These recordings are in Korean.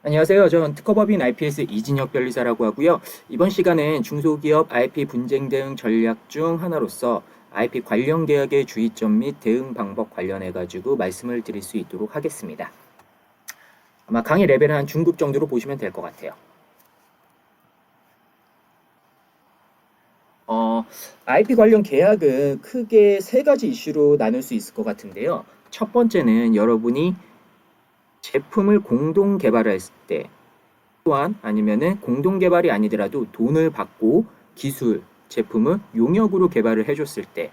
안녕하세요. 저는 특허법인 IPS 이진혁 변리사라고 하고요. 이번 시간엔 중소기업 IP 분쟁 대응 전략 중 하나로서 IP 관련 계약의 주의점 및 대응 방법 관련해 가지고 말씀을 드릴 수 있도록 하겠습니다. 아마 강의 레벨은 한 중급 정도로 보시면 될 것 같아요. IP 관련 계약은 크게 세 가지 이슈로 나눌 수 있을 것 같은데요. 첫 번째는 여러분이 제품을 공동 개발을 했을 때, 또한 아니면은 공동 개발이 아니더라도 돈을 받고 기술, 제품을 용역으로 개발을 해줬을 때,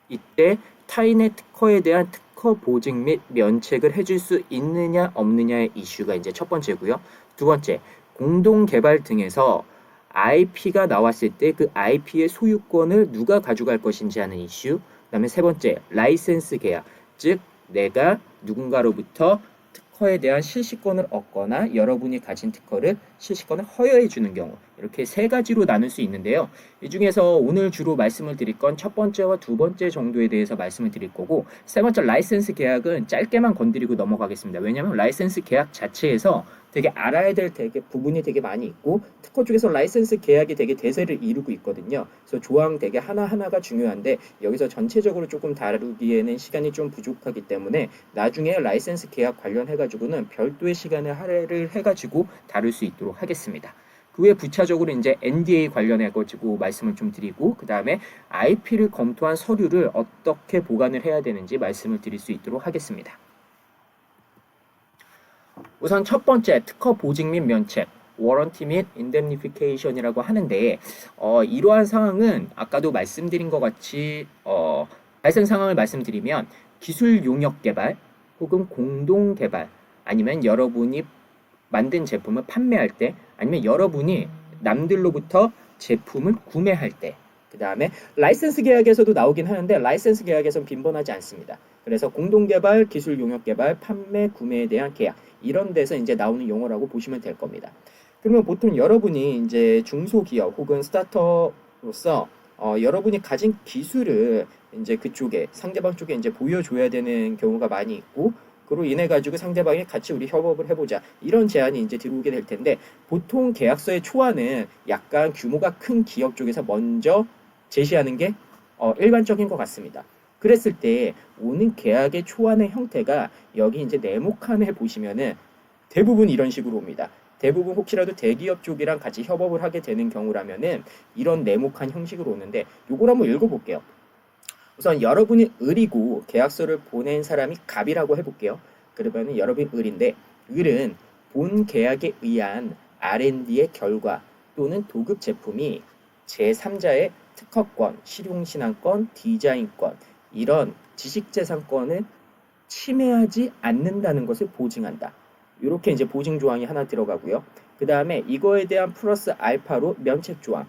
이때 타인의 특허에 대한 특허 보증 및 면책을 해줄 수 있느냐 없느냐의 이슈가 이제 첫 번째고요. 두 번째, 공동 개발 등에서 IP가 나왔을 때 그 IP의 소유권을 누가 가져갈 것인지 하는 이슈. 그다음에 세 번째, 라이센스 계약, 즉 내가 누군가로부터 특허에 대한 실시권을 얻거나 여러분이 가진 특허를 실시권을 허여해 주는 경우, 이렇게 세 가지로 나눌 수 있는데요. 이 중에서 오늘 주로 말씀을 드릴 건 첫 번째와 두 번째 정도에 대해서 말씀을 드릴 거고, 세 번째 라이센스 계약은 짧게만 건드리고 넘어가겠습니다. 왜냐하면 라이센스 계약 자체에서 되게 알아야 될 부분이 되게 많이 있고, 특허 쪽에서 라이센스 계약이 되게 대세를 이루고 있거든요. 그래서 조항 되게 하나하나가 중요한데 여기서 전체적으로 조금 다루기에는 시간이 좀 부족하기 때문에 나중에 라이센스 계약 관련해가지고는 별도의 시간을 할애를 해가지고 다룰 수 있도록 하겠습니다. 그 외에 부차적으로 이제 NDA 관련해가지고 말씀을 좀 드리고, 그 다음에 IP를 검토한 서류를 어떻게 보관을 해야 되는지 말씀을 드릴 수 있도록 하겠습니다. 우선 첫 번째, 특허 보증 및 면책, 워런티 및 인데미피케이션이라고 하는데, 이러한 상황은 아까도 말씀드린 것 같이 발생 상황을 말씀드리면 기술 용역 개발 혹은 공동 개발, 아니면 여러분이 만든 제품을 판매할 때, 아니면 여러분이 남들로부터 제품을 구매할 때, 그 다음에 라이센스 계약에서도 나오긴 하는데 라이센스 계약에서는 빈번하지 않습니다. 그래서 공동개발, 기술 용역 개발, 판매, 구매에 대한 계약, 이런 데서 이제 나오는 용어라고 보시면 될 겁니다. 그러면 보통 여러분이 이제 중소기업 혹은 스타트업으로서 여러분이 가진 기술을 이제 그쪽에 상대방 쪽에 이제 보여줘야 되는 경우가 많이 있고, 그로 인해 가지고 상대방이 같이 우리 협업을 해보자, 이런 제안이 이제 들어오게 될 텐데, 보통 계약서의 초안은 약간 규모가 큰 기업 쪽에서 먼저 제시하는 게 일반적인 것 같습니다. 그랬을 때 오는 계약의 초안의 형태가 여기 이제 네모칸에 보시면은 대부분 이런 식으로 옵니다. 대부분 혹시라도 대기업 쪽이랑 같이 협업을 하게 되는 경우라면은 이런 네모칸 형식으로 오는데, 요걸 한번 읽어볼게요. 우선 여러분이 을이고 계약서를 보낸 사람이 갑이라고 해볼게요. 그러면 여러분이 을인데, 을은 본 계약에 의한 R&D의 결과 또는 도급 제품이 제3자의 특허권, 실용신안권, 디자인권, 이런 지식재산권을 침해하지 않는다는 것을 보증한다. 이렇게 이제 보증 조항이 하나 들어가고요. 그 다음에 이거에 대한 플러스 알파로 면책 조항.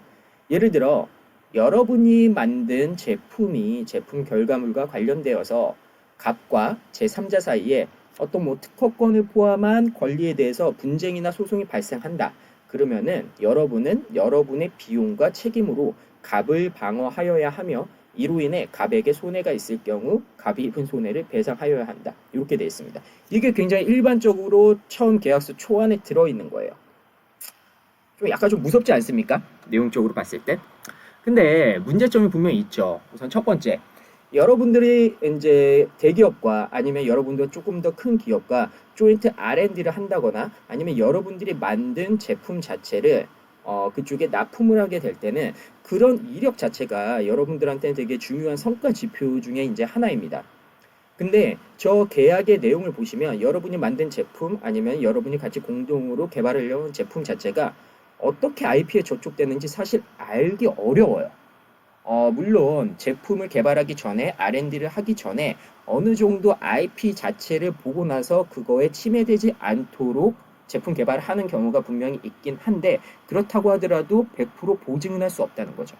예를 들어 여러분이 만든 제품이 제품 결과물과 관련되어서 갑과 제3자 사이에 어떤 특허권을 포함한 권리에 대해서 분쟁이나 소송이 발생한다. 그러면은 여러분은 여러분의 비용과 책임으로 갑을 방어하여야 하며, 이로 인해 갑에게 손해가 있을 경우 갑이 입은 손해를 배상하여야 한다. 이렇게 되어 있습니다. 이게 굉장히 일반적으로 처음 계약서 초안에 들어있는 거예요. 좀 약간 좀 무섭지 않습니까? 내용적으로 봤을 때. 근데 문제점이 분명히 있죠. 우선 첫 번째, 여러분들이 이제 대기업과 아니면 여러분들 조금 더 큰 기업과 조인트 R&D를 한다거나, 아니면 여러분들이 만든 제품 자체를 그쪽에 납품을 하게 될 때는 그런 이력 자체가 여러분들한테는 되게 중요한 성과 지표 중에 이제 하나입니다. 근데 저 계약의 내용을 보시면 여러분이 만든 제품 아니면 여러분이 같이 공동으로 개발하려는 제품 자체가 어떻게 IP에 저촉되는지 사실 알기 어려워요. 물론 제품을 개발하기 전에 R&D를 하기 전에 어느 정도 IP 자체를 보고 나서 그거에 침해되지 않도록 제품 개발을 하는 경우가 분명히 있긴 한데, 그렇다고 하더라도 100% 보증은 할 수 없다는 거죠.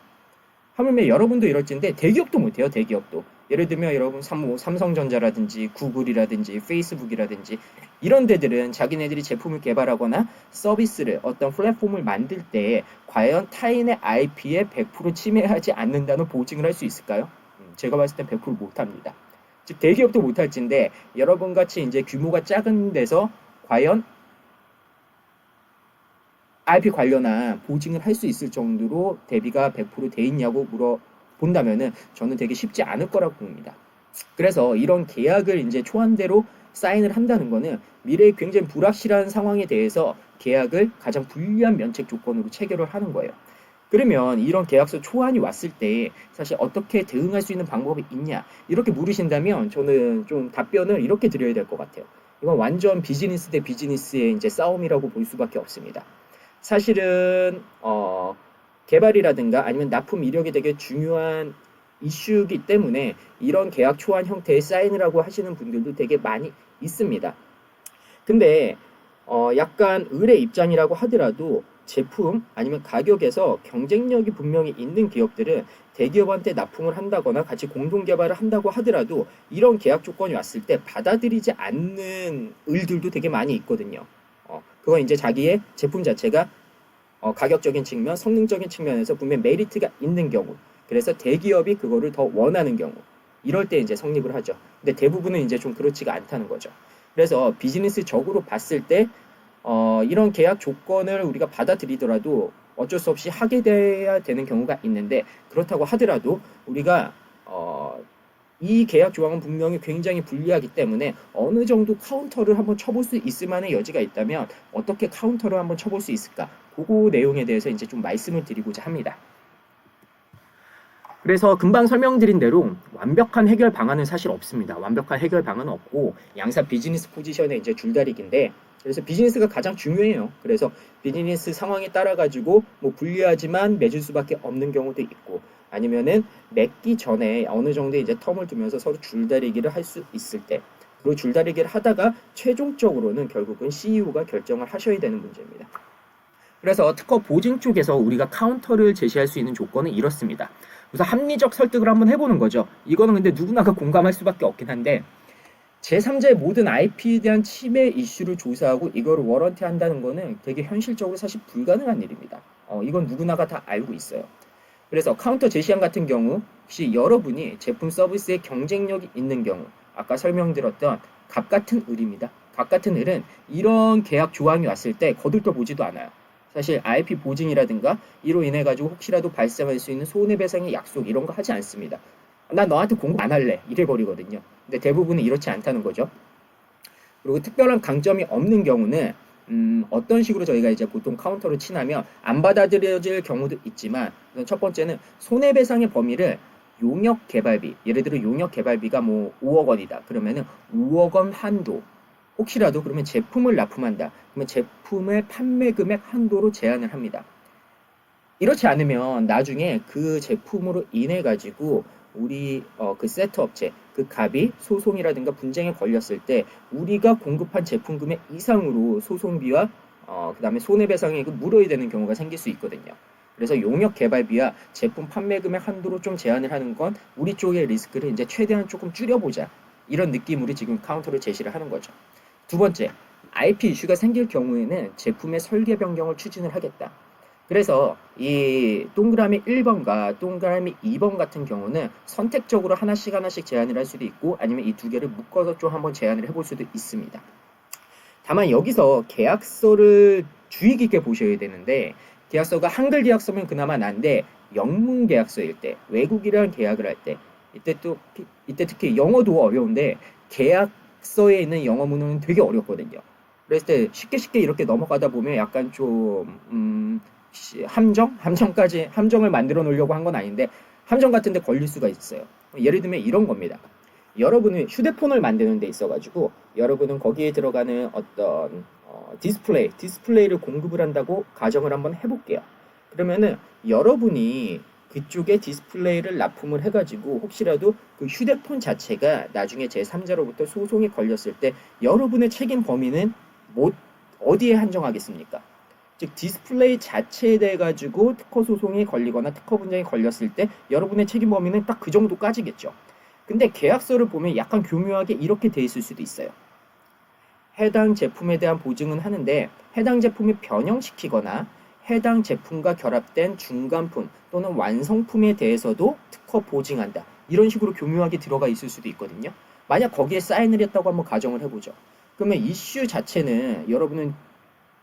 하물며 여러분도 이럴진데 대기업도 못해요. 대기업도. 예를 들면 여러분 삼성전자라든지 구글이라든지 페이스북이라든지 이런 데들은 자기네들이 제품을 개발하거나 서비스를 어떤 플랫폼을 만들 때 과연 타인의 IP에 100% 침해하지 않는다는 보증을 할 수 있을까요? 제가 봤을 땐 100% 못합니다. 즉 대기업도 못할진데 여러분 같이 이제 규모가 작은 데서 과연 IP 관련한 보증을 할 수 있을 정도로 대비가 100%돼 있냐고 물어본다면은 저는 되게 쉽지 않을 거라고 봅니다. 그래서 이런 계약을 이제 초안대로 사인을 한다는 거는 미래에 굉장히 불확실한 상황에 대해서 계약을 가장 불리한 면책 조건으로 체결을 하는 거예요. 그러면 이런 계약서 초안이 왔을 때 사실 어떻게 대응할 수 있는 방법이 있냐 이렇게 물으신다면 저는 좀 답변을 이렇게 드려야 될 것 같아요. 이건 완전 비즈니스 대 비즈니스의 이제 싸움이라고 볼 수밖에 없습니다. 사실은 개발이라든가 아니면 납품 이력이 되게 중요한 이슈이기 때문에 이런 계약 초안 형태의 사인을 하고 하시는 분들도 되게 많이 있습니다. 근데 약간 을의 입장이라고 하더라도 제품 아니면 가격에서 경쟁력이 분명히 있는 기업들은 대기업한테 납품을 한다거나 같이 공동 개발을 한다고 하더라도 이런 계약 조건이 왔을 때 받아들이지 않는 을들도 되게 많이 있거든요. 그건 이제 자기의 제품 자체가 가격적인 측면, 성능적인 측면에서 분명 메리트가 있는 경우, 그래서 대기업이 그거를 더 원하는 경우, 이럴 때 이제 성립을 하죠. 근데 대부분은 이제 좀 그렇지가 않다는 거죠. 그래서 비즈니스적으로 봤을 때 이런 계약 조건을 우리가 받아들이더라도 어쩔 수 없이 하게 돼야 되는 경우가 있는데, 그렇다고 하더라도 우리가 이 계약 조항은 분명히 굉장히 불리하기 때문에 어느 정도 카운터를 한번 쳐볼 수 있을 만한 여지가 있다면 어떻게 카운터를 한번 쳐볼 수 있을까? 그거 내용에 대해서 이제 좀 말씀을 드리고자 합니다. 그래서 금방 설명드린 대로 완벽한 해결 방안은 사실 없습니다. 완벽한 해결 방안은 없고 양사 비즈니스 포지션의 이제 줄다리기인데, 그래서 비즈니스가 가장 중요해요. 그래서 비즈니스 상황에 따라 가지고 뭐 불리하지만 맺을 수밖에 없는 경우도 있고, 아니면은 맺기 전에 어느 정도 이제 텀을 두면서 서로 줄다리기를 할 수 있을 때, 그리고 줄다리기를 하다가 최종적으로는 결국은 CEO가 결정을 하셔야 되는 문제입니다. 그래서 특허 보증 쪽에서 우리가 카운터를 제시할 수 있는 조건은 이렇습니다. 그래서 합리적 설득을 한번 해보는 거죠. 이거는 근데 누구나가 공감할 수밖에 없긴 한데, 제3자의 모든 IP에 대한 침해 이슈를 조사하고 이거를 워런티 한다는 거는 되게 현실적으로 사실 불가능한 일입니다. 이건 누구나가 다 알고 있어요. 그래서 카운터 제시안 같은 경우 혹시 여러분이 제품 서비스에 경쟁력이 있는 경우, 아까 설명드렸던 갑 같은 을입니다. 갑 같은 을은 이런 계약 조항이 왔을 때 거들떠 보지도 않아요. 사실 IP 보증이라든가 이로 인해 가지고 혹시라도 발생할 수 있는 손해배상의 약속 이런 거 하지 않습니다. 나 너한테 공급 안 할래 이래 버리거든요. 근데 대부분은 이렇지 않다는 거죠. 그리고 특별한 강점이 없는 경우는 어떤 식으로 저희가 이제 보통 카운터를 치냐면 안 받아들여질 경우도 있지만, 첫 번째는 손해배상의 범위를 용역 개발비, 예를 들어 용역 개발비가 뭐 5억 원이다. 그러면은 5억 원 한도. 혹시라도 그러면 제품을 납품한다. 그러면 제품의 판매 금액 한도로 제한을 합니다. 이렇지 않으면 나중에 그 제품으로 인해 가지고 우리 그 세트 업체 그 갑이 소송이라든가 분쟁에 걸렸을 때 우리가 공급한 제품 금액 이상으로 소송비와 그다음에 손해배상액을 물어야 되는 경우가 생길 수 있거든요. 그래서 용역 개발비와 제품 판매 금액 한도로 좀 제한을 하는 건 우리 쪽의 리스크를 이제 최대한 조금 줄여보자, 이런 느낌으로 지금 카운터를 제시를 하는 거죠. 두 번째, IP 이슈가 생길 경우에는 제품의 설계 변경을 추진을 하겠다. 그래서 이 동그라미 1번과 동그라미 2번 같은 경우는 선택적으로 하나씩 제안을 할 수도 있고, 아니면 이 두 개를 묶어서 좀 한번 제안을 해볼 수도 있습니다. 다만 여기서 계약서를 주의 깊게 보셔야 되는데, 계약서가 한글 계약서면 그나마 난데 영문 계약서일 때, 외국이랑 계약을 할 때, 이때 특히 영어도 어려운데 계약서에 있는 영어 문헌은 되게 어렵거든요. 그랬을 때 쉽게 이렇게 넘어가다 보면 약간 좀 함정을 만들어 놓으려고 한 건 아닌데 함정 같은 데 걸릴 수가 있어요. 예를 들면 이런 겁니다. 여러분이 휴대폰을 만드는 데 있어가지고 여러분은 거기에 들어가는 어떤 디스플레이를 공급을 한다고 가정을 한번 해볼게요. 그러면은 여러분이 그쪽에 디스플레이를 납품을 해가지고 혹시라도 그 휴대폰 자체가 나중에 제3자로부터 소송이 걸렸을 때 여러분의 책임 범위는 어디에 한정하겠습니까? 즉 디스플레이 자체에 대해 가지고 특허 소송이 걸리거나 특허 분쟁이 걸렸을 때 여러분의 책임 범위는 딱 그 정도까지겠죠. 근데 계약서를 보면 약간 교묘하게 이렇게 돼 있을 수도 있어요. 해당 제품에 대한 보증은 하는데 해당 제품이 변형시키거나 해당 제품과 결합된 중간품 또는 완성품에 대해서도 특허 보증한다. 이런 식으로 교묘하게 들어가 있을 수도 있거든요. 만약 거기에 사인을 했다고 한번 가정을 해보죠. 그러면 이슈 자체는 여러분은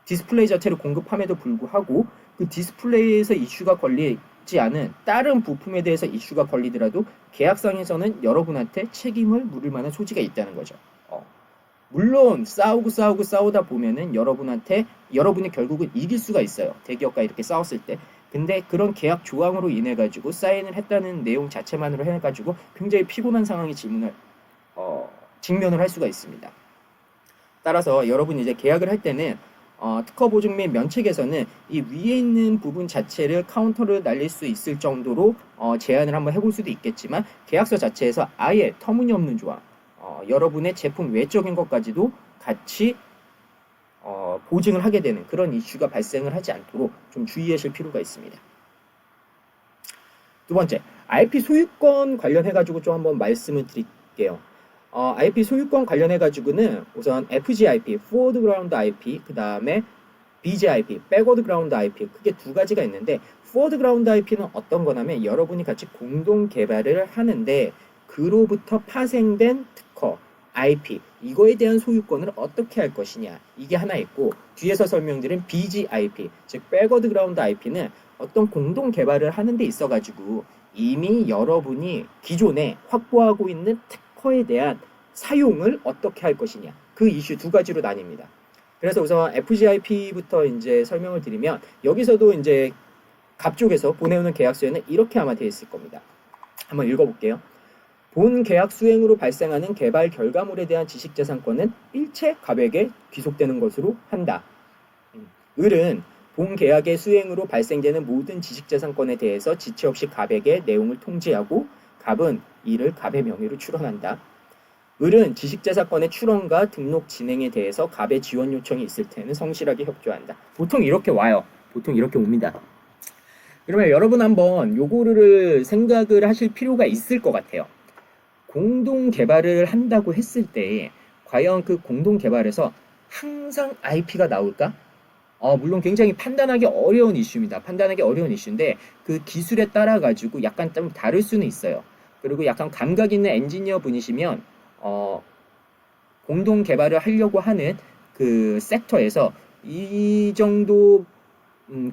디스플레이 자체를 공급함에도 불구하고 그 디스플레이에서 이슈가 걸리지 않은 다른 부품에 대해서 이슈가 걸리더라도 계약상에서는 여러분한테 책임을 물을 만한 소지가 있다는 거죠. 물론 싸우다 보면은 여러분이 결국은 이길 수가 있어요. 대기업과 이렇게 싸웠을 때. 근데 그런 계약 조항으로 인해 가지고 사인을 했다는 내용 자체만으로 해 가지고 굉장히 피곤한 상황이 직면을 할 수가 있습니다. 따라서 여러분이 이제 계약을 할 때는 특허 보증 및 면책에서는 이 위에 있는 부분 자체를 카운터를 날릴 수 있을 정도로 제안을 한번 해볼 수도 있겠지만 계약서 자체에서 아예 터무니없는 조항, 여러분의 제품 외적인 것까지도 같이 보증을 하게 되는 그런 이슈가 발생을 하지 않도록 좀 주의하실 필요가 있습니다. 두 번째, IP 소유권 관련해가지고 좀 한번 말씀을 드릴게요. IP 소유권 관련해가지고는 우선 FGIP, Forward Ground IP, 그 다음에 BGIP, Backward Ground IP, 크게 두 가지가 있는데, Forward Ground IP는 어떤 거냐면 여러분이 같이 공동 개발을 하는데 그로부터 파생된 특허, IP, 이거에 대한 소유권을 어떻게 할 것이냐, 이게 하나 있고, 뒤에서 설명드린 BGIP, 즉 Backward Ground IP는 어떤 공동 개발을 하는 데 있어가지고 이미 여러분이 기존에 확보하고 있는 특허에 대한 사용을 어떻게 할 것이냐, 그 이슈 두 가지로 나뉩니다. 그래서 우선 FGIP부터 이제 설명을 드리면, 여기서도 이제 갑 쪽에서 보내오는 계약서에는 이렇게 아마 되어 있을 겁니다. 한번 읽어볼게요. 본 계약 수행으로 발생하는 개발 결과물에 대한 지식재산권은 일체 갑에게 귀속되는 것으로 한다. 을은 본 계약의 수행으로 발생되는 모든 지식재산권에 대해서 지체 없이 갑에게 내용을 통지하고 갑은 이를 갑의 명의로 출원한다. 을은 지식재산권의 출원과 등록 진행에 대해서 갑의 지원 요청이 있을 때는 성실하게 협조한다. 보통 이렇게 와요. 보통 이렇게 옵니다. 그러면 여러분 한번 요거를 생각을 하실 필요가 있을 것 같아요. 공동 개발을 한다고 했을 때 과연 그 공동 개발에서 항상 IP가 나올까? 물론 굉장히 판단하기 어려운 이슈입니다. 판단하기 어려운 이슈인데 그 기술에 따라 가지고 약간 좀 다를 수는 있어요. 그리고 약간 감각 있는 엔지니어 분이시면 공동 개발을 하려고 하는 그 섹터에서 이 정도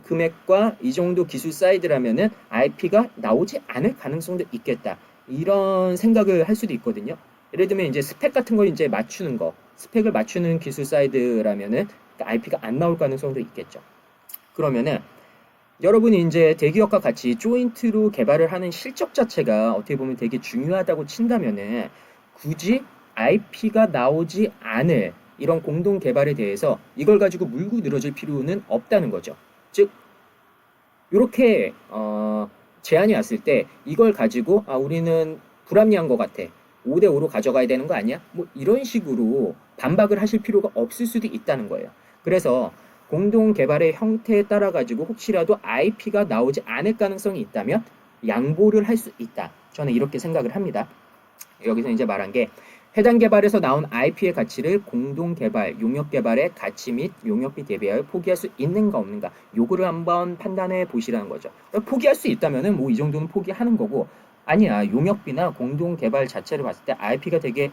금액과 이 정도 기술 사이드라면은 IP가 나오지 않을 가능성도 있겠다. 이런 생각을 할 수도 있거든요. 예를 들면 이제 스펙 같은 걸 이제 맞추는 거, 스펙을 맞추는 기술 사이드라면은 IP가 안 나올 가능성도 있겠죠. 그러면은 여러분이 이제 대기업과 같이 조인트로 개발을 하는 실적 자체가 어떻게 보면 되게 중요하다고 친다면은 굳이 IP가 나오지 않을 이런 공동 개발에 대해서 이걸 가지고 물고 늘어질 필요는 없다는 거죠. 즉 이렇게 제안이 왔을 때 이걸 가지고 우리는 불합리한 것 같아, 5대5로 가져가야 되는 거 아니야? 뭐 이런 식으로 반박을 하실 필요가 없을 수도 있다는 거예요. 그래서 공동 개발의 형태에 따라 가지고 혹시라도 IP가 나오지 않을 가능성이 있다면 양보를 할 수 있다. 저는 이렇게 생각을 합니다. 여기서 이제 말한 게 해당 개발에서 나온 IP의 가치를 공동 개발, 용역 개발의 가치 및 용역비 대비하여 포기할 수 있는가 없는가, 요거를 한번 판단해 보시라는 거죠. 포기할 수 있다면은 뭐 이 정도는 포기하는 거고, 아니야 용역비나 공동 개발 자체를 봤을 때 IP가 되게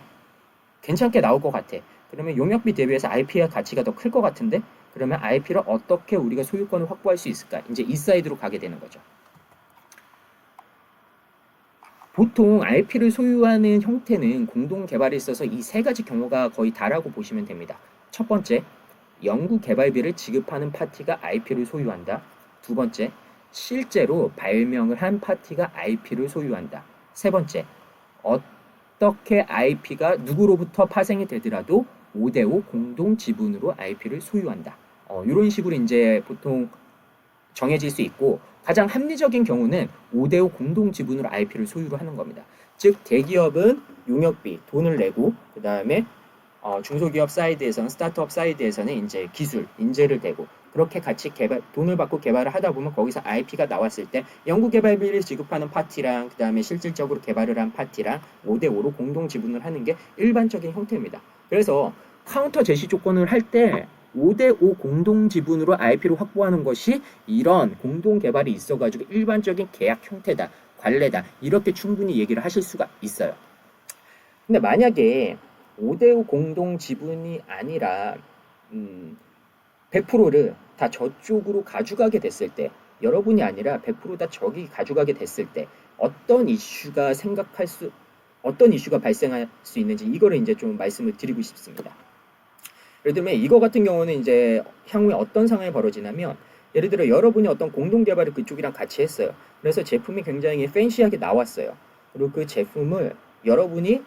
괜찮게 나올 것 같아. 그러면 용역비 대비해서 IP의 가치가 더 클 것 같은데, 그러면 IP를 어떻게 우리가 소유권을 확보할 수 있을까? 이제 이 사이드로 가게 되는 거죠. 보통 IP를 소유하는 형태는 공동 개발에 있어서 이 세 가지 경우가 거의 다라고 보시면 됩니다. 첫 번째, 연구 개발비를 지급하는 파티가 IP를 소유한다. 두 번째, 실제로 발명을 한 파티가 IP를 소유한다. 세 번째, 어떻게 IP가 누구로부터 파생이 되더라도 5대5 공동 지분으로 IP를 소유한다. 이런 식으로 이제 보통 정해질 수 있고, 가장 합리적인 경우는 5대5 공동 지분으로 IP를 소유를 하는 겁니다. 즉 대기업은 용역비 돈을 내고, 그 다음에 중소기업 사이드에서는, 스타트업 사이드에서는 이제 기술 인재를 대고, 그렇게 같이 돈을 받고 개발을 하다 보면 거기서 IP가 나왔을 때 연구 개발비를 지급하는 파티랑 그 다음에 실질적으로 개발을 한 파티랑 5대5로 공동 지분을 하는 게 일반적인 형태입니다. 그래서 카운터 제시 조건을 할 때 5대5 공동 지분으로 IP를 확보하는 것이 이런 공동 개발이 있어가지고 일반적인 계약 형태다, 관례다, 이렇게 충분히 얘기를 하실 수가 있어요. 근데 만약에 5대5 공동 지분이 아니라 100%를 다 저쪽으로 가져가게 됐을 때, 여러분이 아니라 100%다 저기 가져가게 됐을 때 어떤 이슈가 어떤 이슈가 발생할 수 있는지 이거를 이제 좀 말씀을 드리고 싶습니다. 예를 들면 이거 같은 경우는 이제 향후에 어떤 상황이 벌어지냐면, 예를 들어 여러분이 어떤 공동 개발을 그쪽이랑 같이 했어요. 그래서 제품이 굉장히 팬시하게 나왔어요. 그리고 그 제품을 여러분이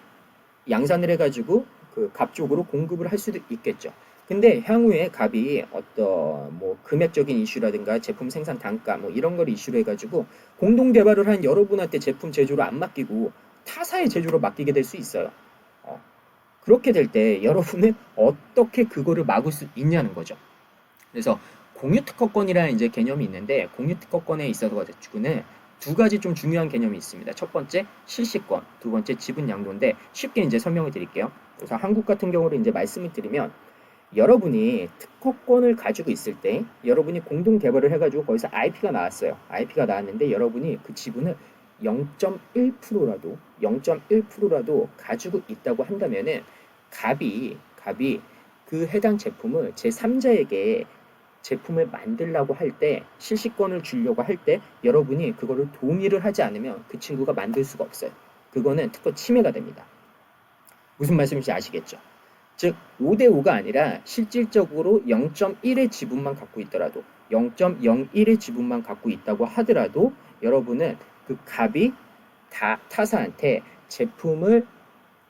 양산을 해가지고 그 갑 쪽으로 공급을 할 수도 있겠죠. 근데 향후에 갑이 어떤 뭐 금액적인 이슈라든가 제품 생산 단가 뭐 이런 걸 이슈로 해가지고 공동 개발을 한 여러분한테 제품 제조를 안 맡기고 타사의 제조로 맡기게 될 수 있어요. 그렇게 될 때 여러분은 어떻게 그거를 막을 수 있냐는 거죠. 그래서 공유특허권이라는 이제 개념이 있는데, 공유특허권에 있어서 가지고는 두 가지 좀 중요한 개념이 있습니다. 첫 번째 실시권, 두 번째 지분 양도인데, 쉽게 이제 설명을 드릴게요. 그래서 한국 같은 경우를 이제 말씀을 드리면, 여러분이 특허권을 가지고 있을 때 여러분이 공동 개발을 해가지고 거기서 IP가 나왔어요. IP가 나왔는데 여러분이 그 지분을 0.1%라도 가지고 있다고 한다면은 갑이 그 해당 제품을 제3자에게 제품을 만들려고 할 때, 실시권을 주려고 할 때 여러분이 그거를 동의를 하지 않으면 그 친구가 만들 수가 없어요. 그거는 특허 침해가 됩니다. 무슨 말씀인지 아시겠죠? 즉 5대5가 아니라 실질적으로 0.1의 지분만 갖고 있더라도, 0.01의 지분만 갖고 있다고 하더라도 여러분은 그 갑이 타사한테 제품을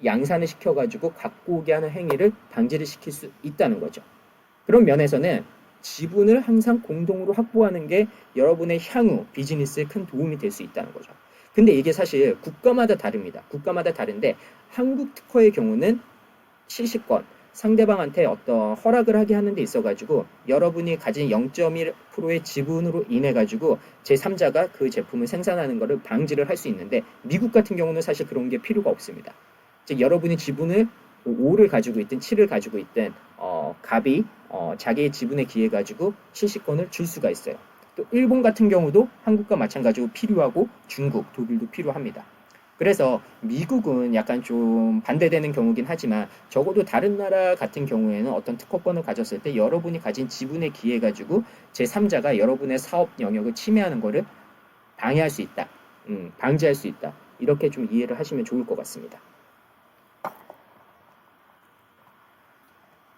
양산을 시켜가지고 갖고 오게 하는 행위를 방지를 시킬 수 있다는 거죠. 그런 면에서는 지분을 항상 공동으로 확보하는 게 여러분의 향후 비즈니스에 큰 도움이 될 수 있다는 거죠. 근데 이게 사실 국가마다 다릅니다. 국가마다 다른데 한국 특허의 경우는 실시권, 상대방한테 어떤 허락을 하게 하는 데 있어가지고 여러분이 가진 0.1%의 지분으로 인해가지고 제3자가 그 제품을 생산하는 것을 방지를 할 수 있는데, 미국 같은 경우는 사실 그런 게 필요가 없습니다. 즉 여러분이 지분을 5를 가지고 있든 7을 가지고 있든 갑이 자기의 지분에 기해 가지고 실시권을 줄 수가 있어요. 또 일본 같은 경우도 한국과 마찬가지로 필요하고 중국, 독일도 필요합니다. 그래서 미국은 약간 좀 반대되는 경우긴 하지만 적어도 다른 나라 같은 경우에는 어떤 특허권을 가졌을 때 여러분이 가진 지분에 기해 가지고 제3자가 여러분의 사업 영역을 침해하는 것을 방해할 수 있다. 방지할 수 있다. 이렇게 좀 이해를 하시면 좋을 것 같습니다.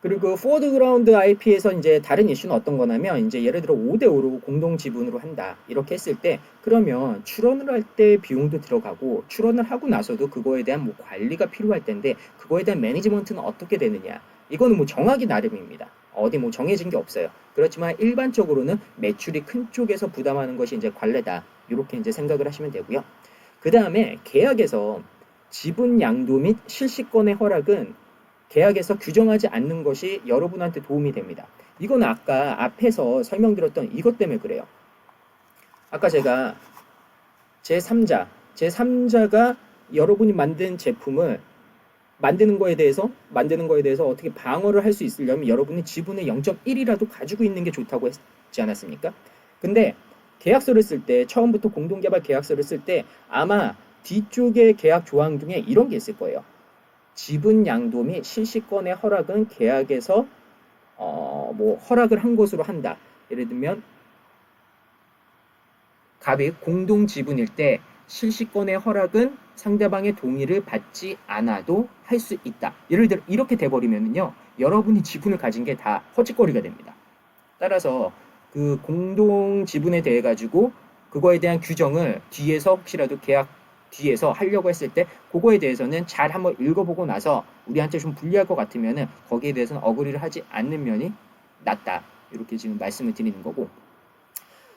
그리고 포워드그라운드 IP에서 이제 다른 이슈는 어떤 거냐면, 이제 예를 들어 5대5로 공동 지분으로 한다 이렇게 했을 때, 그러면 출원을 할 때 비용도 들어가고 출원을 하고 나서도 그거에 대한 뭐 관리가 필요할 텐데 그거에 대한 매니지먼트는 어떻게 되느냐, 이거는 뭐 정하기 나름입니다. 어디 뭐 정해진 게 없어요. 그렇지만 일반적으로는 매출이 큰 쪽에서 부담하는 것이 이제 관례다, 이렇게 이제 생각을 하시면 되고요. 그 다음에 계약에서 지분 양도 및 실시권의 허락은 계약에서 규정하지 않는 것이 여러분한테 도움이 됩니다. 이건 아까 앞에서 설명드렸던 이것 때문에 그래요. 아까 제가 제3자가 여러분이 만든 제품을 만드는 거에 대해서 어떻게 방어를 할 수 있으려면 여러분이 지분의 0.1이라도 가지고 있는 게 좋다고 했지 않았습니까? 근데 계약서를 쓸 때, 처음부터 공동개발 계약서를 쓸 때 아마 뒤쪽에 계약 조항 중에 이런 게 있을 거예요. 지분 양도 및 실시권의 허락은 계약에서 뭐 허락을 한 것으로 한다. 예를 들면 갑이 공동 지분일 때 실시권의 허락은 상대방의 동의를 받지 않아도 할 수 있다. 예를 들어 이렇게 돼버리면요, 여러분이 지분을 가진 게 다 헛짓거리가 됩니다. 따라서 그 공동 지분에 대해 가지고 그거에 대한 규정을 뒤에서 혹시라도 계약 뒤에서 하려고 했을 때 그거에 대해서는 잘 한번 읽어보고 나서 우리한테 좀 불리할 것 같으면은 거기에 대해서는 어그리를 하지 않는 면이 낫다, 이렇게 지금 말씀을 드리는 거고.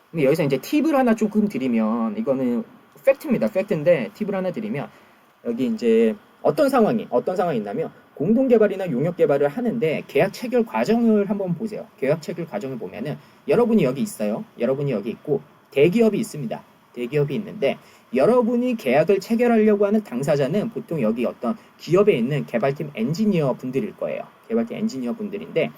근데 여기서 이제 팁을 하나 조금 드리면, 이거는 팩트입니다. 팩트인데 팁을 하나 드리면, 여기 이제 어떤 상황이 있냐면, 공동개발이나 용역개발을 하는데 계약 체결 과정을 한번 보세요. 계약 체결 과정을 보면은 여러분이 여기 있어요. 여러분이 여기 있고 대기업이 있습니다. 대기업이 있는데 여러분이 계약을 체결하려고 하는 당사자는 보통 여기 어떤 기업에 있는 개발팀 엔지니어 분들일 거예요. 개발팀 엔지니어 분들인데,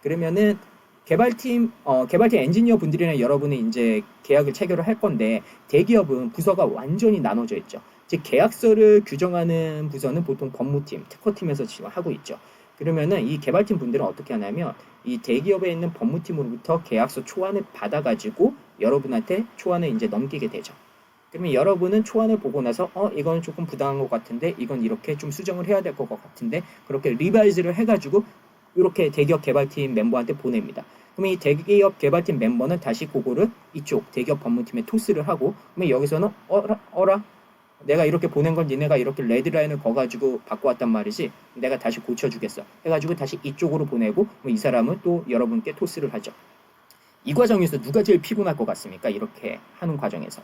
그러면은 개발팀 엔지니어 분들이랑 여러분이 이제 계약을 체결을 할 건데, 대기업은 부서가 완전히 나눠져 있죠. 즉 계약서를 규정하는 부서는 보통 법무팀, 특허팀에서 지금 하고 있죠. 그러면은 이 개발팀 분들은 어떻게 하냐면 이 대기업에 있는 법무팀으로부터 계약서 초안을 받아가지고 여러분한테 초안을 이제 넘기게 되죠. 그러면 여러분은 초안을 보고 나서 이건 조금 부당한 것 같은데 이건 이렇게 좀 수정을 해야 될 것 같은데 그렇게 리바이즈를 해가지고 이렇게 대기업 개발팀 멤버한테 보냅니다. 그러면 이 대기업 개발팀 멤버는 다시 그거를 이쪽 대기업 법무팀에 토스를 하고 그러면 여기서는 어라 내가 이렇게 보낸 건 니네가 이렇게 레드라인을 거가지고 바꿔왔단 말이지 내가 다시 고쳐주겠어 해가지고 다시 이쪽으로 보내고 이 사람은 또 여러분께 토스를 하죠. 이 과정에서 누가 제일 피곤할 것 같습니까? 이렇게 하는 과정에서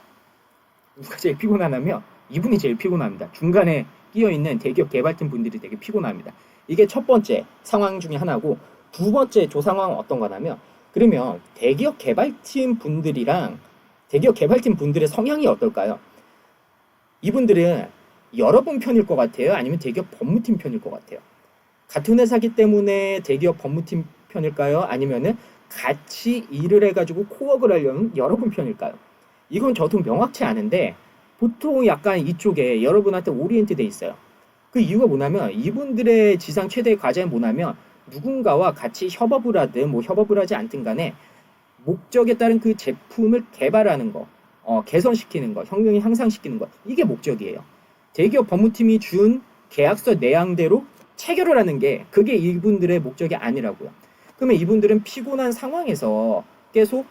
누가 제일 피곤하냐면 이분이 제일 피곤합니다. 중간에 끼어있는 대기업 개발팀 분들이 되게 피곤합니다. 이게 첫 번째 상황 중에 하나고 두 번째 조 상황은 어떤 거냐면 그러면 대기업 개발팀 분들이랑 대기업 개발팀 분들의 성향이 어떨까요? 이분들은 여러분 편일 것 같아요? 아니면 대기업 법무팀 편일 것 같아요? 같은 회사기 때문에 대기업 법무팀 편일까요? 아니면은 같이 일을 해가지고 코워크를 하려는 여러분 편일까요? 이건 저도 명확치 않은데 보통 약간 이쪽에 여러분한테 오리엔트 돼 있어요. 그 이유가 뭐냐면 이분들의 지상 최대의 과제는 뭐냐면 누군가와 같이 협업을 하든 뭐 협업을 하지 않든 간에 목적에 따른 그 제품을 개발하는 거, 개선시키는 거, 성능을 향상시키는 거 이게 목적이에요. 대기업 법무팀이 준 계약서 내용대로 체결을 하는 게 그게 이분들의 목적이 아니라고요. 그러면 이분들은 피곤한 상황에서 계속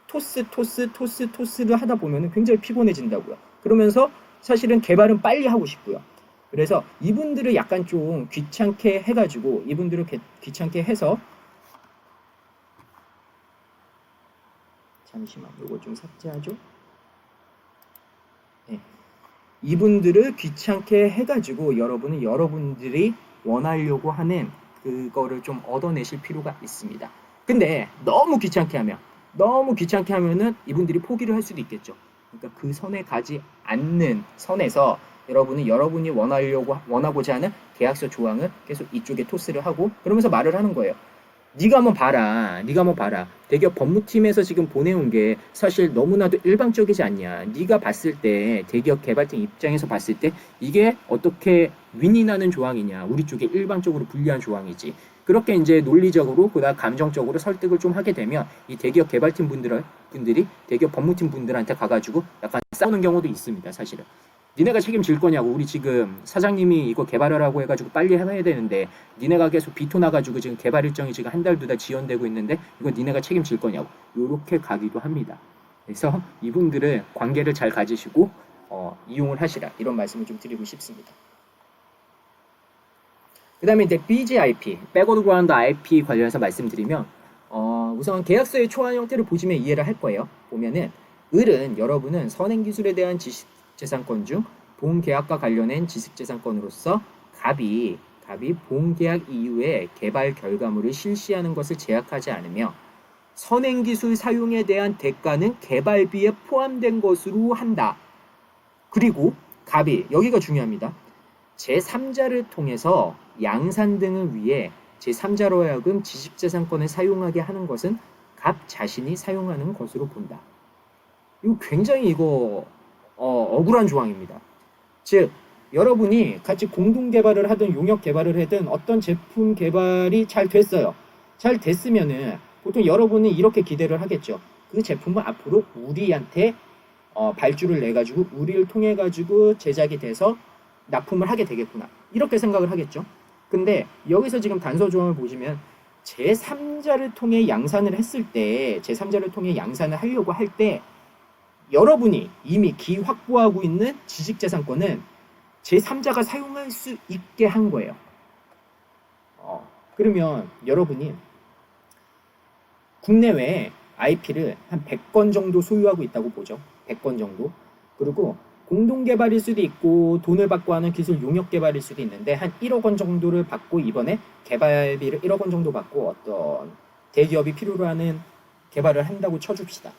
토스를 하다 보면 굉장히 피곤해진다고요. 그러면서 사실은 개발은 빨리 하고 싶고요. 그래서 이분들을 약간 좀 귀찮게 해가지고 이분들을 귀찮게 해서 잠시만 이거 좀 삭제하죠. 네. 이분들을 귀찮게 해가지고 여러분들이 원하려고 하는 그거를 좀 얻어내실 필요가 있습니다. 근데 너무 귀찮게 하면은 이분들이 포기를 할 수도 있겠죠. 그러니까 그 선에 가지 않는 선에서 여러분이 원하고자 하는 계약서 조항을 계속 이쪽에 토스를 하고 그러면서 말을 하는 거예요. 네가 한번 봐라. 대기업 법무팀에서 지금 보내온 게 사실 너무나도 일방적이지 않냐. 네가 봤을 때 대기업 개발팀 입장에서 봤을 때 이게 어떻게 윈이 나는 조항이냐. 우리 쪽에 일방적으로 불리한 조항이지. 그렇게 이제 논리적으로 그다음 감정적으로 설득을 좀 하게 되면 이 대기업 개발팀 분들이 대기업 법무팀 분들한테 가가지고 약간 싸우는 경우도 있습니다. 사실은. 니네가 책임질 거냐고. 우리 지금 사장님이 이거 개발하라고 해가지고 빨리 해야 되는데 니네가 계속 비토나가지고 지금 개발 일정이 지금 한 달 두 달 지연되고 있는데 이거 니네가 책임질 거냐고. 요렇게 가기도 합니다. 그래서 이분들은 관계를 잘 가지시고 이용을 하시라 이런 말씀을 좀 드리고 싶습니다. 그 다음에 이제 BGIP, Backward Ground IP 관련해서 말씀드리면 우선 계약서의 초안 형태를 보시면 이해를 할 거예요. 보면은 을은 여러분은 선행기술에 대한 지식재산권 중 본계약과 관련된 지식재산권으로서 갑이 본계약 이후에 개발 결과물을 실시하는 것을 제약하지 않으며 선행기술 사용에 대한 대가는 개발비에 포함된 것으로 한다. 그리고 갑이 여기가 중요합니다. 제3자를 통해서 양산 등을 위해 제3자로 하여금 지식재산권을 사용하게 하는 것은 갑 자신이 사용하는 것으로 본다. 이거 굉장히 억울한 조항입니다. 즉 여러분이 같이 공동 개발을 하든 용역 개발을 하든 어떤 제품 개발이 잘 됐어요. 잘 됐으면은 보통 여러분이 이렇게 기대를 하겠죠. 그 제품은 앞으로 우리한테 발주를 내가지고 우리를 통해 가지고 제작이 돼서 납품을 하게 되겠구나. 이렇게 생각을 하겠죠. 근데 여기서 지금 단서 조항을 보시면 제3자를 통해 양산을 했을 때 제3자를 통해 양산을 하려고 할 때 여러분이 이미 기확보하고 있는 지식재산권은 제3자가 사용할 수 있게 한 거예요. 그러면 여러분이 국내외에 IP를 한 100건 정도 소유하고 있다고 보죠. 100건 정도. 그리고 공동개발일 수도 있고 돈을 받고 하는 기술 용역 개발일 수도 있는데 한 1억 원 정도를 받고 이번에 개발비를 1억 원 정도 받고 어떤 대기업이 필요로 하는 개발을 한다고 쳐줍시다.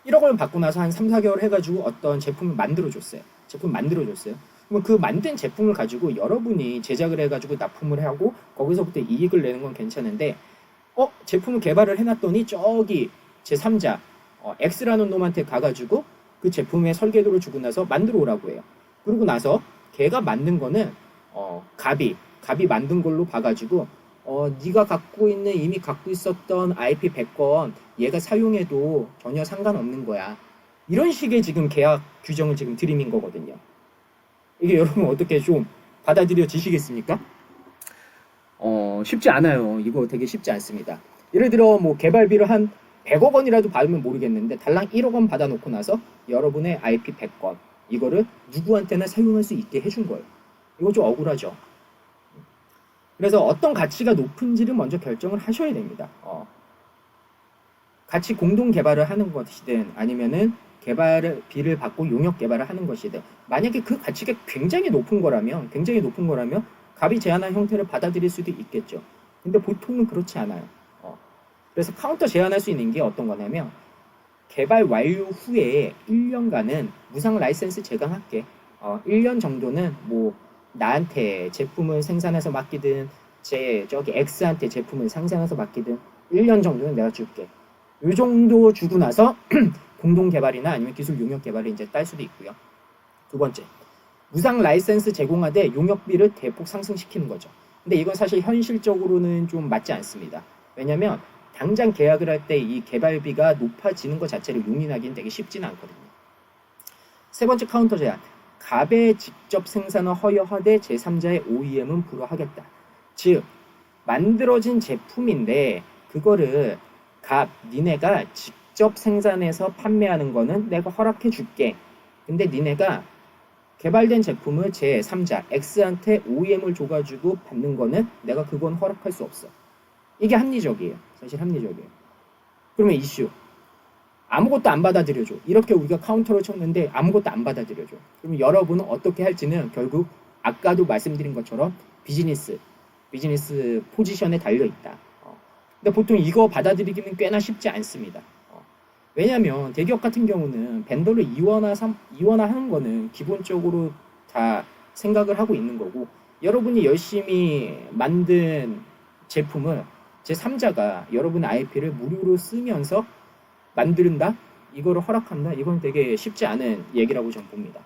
1억 원 받고 나서 한 3, 4개월 해가지고 어떤 제품을 만들어줬어요. 그러면 그 만든 제품을 가지고 여러분이 제작을 해가지고 납품을 하고 거기서부터 이익을 내는 건 괜찮은데 제품을 개발을 해놨더니 저기 제3자 X라는 놈한테 가가지고 그 제품의 설계도를 주고 나서 만들어 오라고 해요. 그러고 나서 걔가 만든 거는 갑이 만든 걸로 봐가지고 네가 이미 갖고 있었던 IP 100건 얘가 사용해도 전혀 상관없는 거야. 이런 식의 지금 계약 규정을 지금 들이민 거거든요. 이게 여러분 어떻게 좀 받아들여지시겠습니까? 쉽지 않아요. 이거 되게 쉽지 않습니다. 예를 들어 뭐 개발비를 한 100억 원이라도 받으면 모르겠는데 달랑 1억 원 받아놓고 나서 여러분의 IP 100건 이거를 누구한테나 사용할 수 있게 해준 거예요. 이거 좀 억울하죠. 그래서 어떤 가치가 높은지를 먼저 결정을 하셔야 됩니다. 같이 공동 개발을 하는 것이든 아니면은 개발비를 받고 용역 개발을 하는 것이든 만약에 그 가치가 굉장히 높은 거라면 갑이 제한한 형태를 받아들일 수도 있겠죠. 근데 보통은 그렇지 않아요. 그래서 카운터 제한할 수 있는 게 어떤 거냐면 개발 완료 후에 1년간은 무상 라이센스 제공할게. 1년 정도는 뭐 나한테 제품을 생산해서 맡기든 저기 X한테 제품을 생산해서 맡기든 1년 정도는 내가 줄게. 이 정도 주고 나서 공동 개발이나 아니면 기술 용역 개발을 이제 딸 수도 있고요. 두 번째, 무상 라이센스 제공하되 용역비를 대폭 상승시키는 거죠. 근데 이건 사실 현실적으로는 좀 맞지 않습니다. 왜냐면 당장 계약을 할 때 이 개발비가 높아지는 것 자체를 용인하기는 되게 쉽지는 않거든요. 세 번째 카운터 제한. 갑의 직접 생산을 허여하되 제3자의 OEM은 불허하겠다. 즉 만들어진 제품인데 그거를 니네가 직접 생산해서 판매하는 거는 내가 허락해 줄게. 근데 니네가 개발된 제품을 제3자 X한테 OEM을 줘가지고 받는 거는 내가 그건 허락할 수 없어. 이게 합리적이에요. 사실 합리적이에요. 그러면 이슈. 아무것도 안 받아들여줘. 이렇게 우리가 카운터를 쳤는데 아무것도 안 받아들여줘. 그러면 여러분은 어떻게 할지는 결국 아까도 말씀드린 것처럼 비즈니스 포지션에 달려있다. 근데 보통 이거 받아들이기는 꽤나 쉽지 않습니다. 왜냐하면 대기업 같은 경우는 벤더를 이원화하는 거는 기본적으로 다 생각을 하고 있는 거고 여러분이 열심히 만든 제품을 제3자가 여러분의 IP를 무료로 쓰면서 만든다? 이거를 허락한다? 이건 되게 쉽지 않은 얘기라고 저는 봅니다.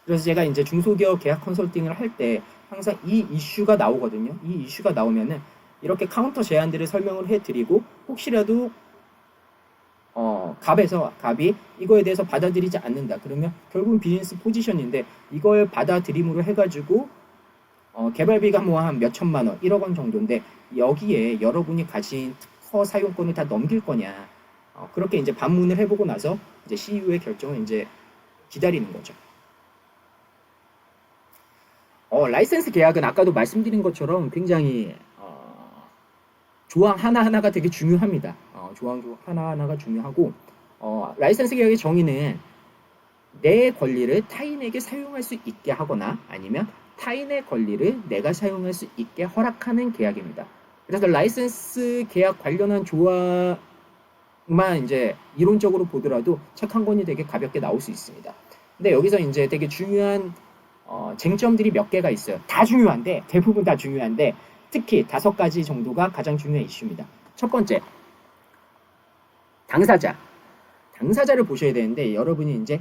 그래서 제가 이제 중소기업 계약 컨설팅을 할 때 항상 이 이슈가 나오거든요. 이 이슈가 나오면은 이렇게 카운터 제안들을 설명을 해드리고 혹시라도 갑이 이거에 대해서 받아들이지 않는다. 그러면 결국은 비즈니스 포지션인데 이걸 받아들임으로 해가지고 개발비가 뭐 한 몇천만 원, 1억 원 정도인데 여기에 여러분이 가진 특허 사용권을 다 넘길 거냐. 그렇게 이제 반문을 해보고 나서 이제 CEO의 결정을 이제 기다리는 거죠. 라이센스 계약은 아까도 말씀드린 것처럼 굉장히 조항 하나하나가 되게 중요합니다. 조항 하나하나가 중요하고 라이센스 계약의 정의는 내 권리를 타인에게 사용할 수 있게 하거나 아니면 타인의 권리를 내가 사용할 수 있게 허락하는 계약입니다. 그래서 라이센스 계약 관련한 조항만 이제 이론적으로 보더라도 책 한 권이 되게 가볍게 나올 수 있습니다. 근데 여기서 이제 되게 중요한 쟁점들이 몇 개가 있어요. 다 중요한데 대부분 다 중요한데 특히 5가지 정도가 가장 중요한 이슈입니다. 첫 번째, 당사자를 보셔야 되는데 여러분이 이제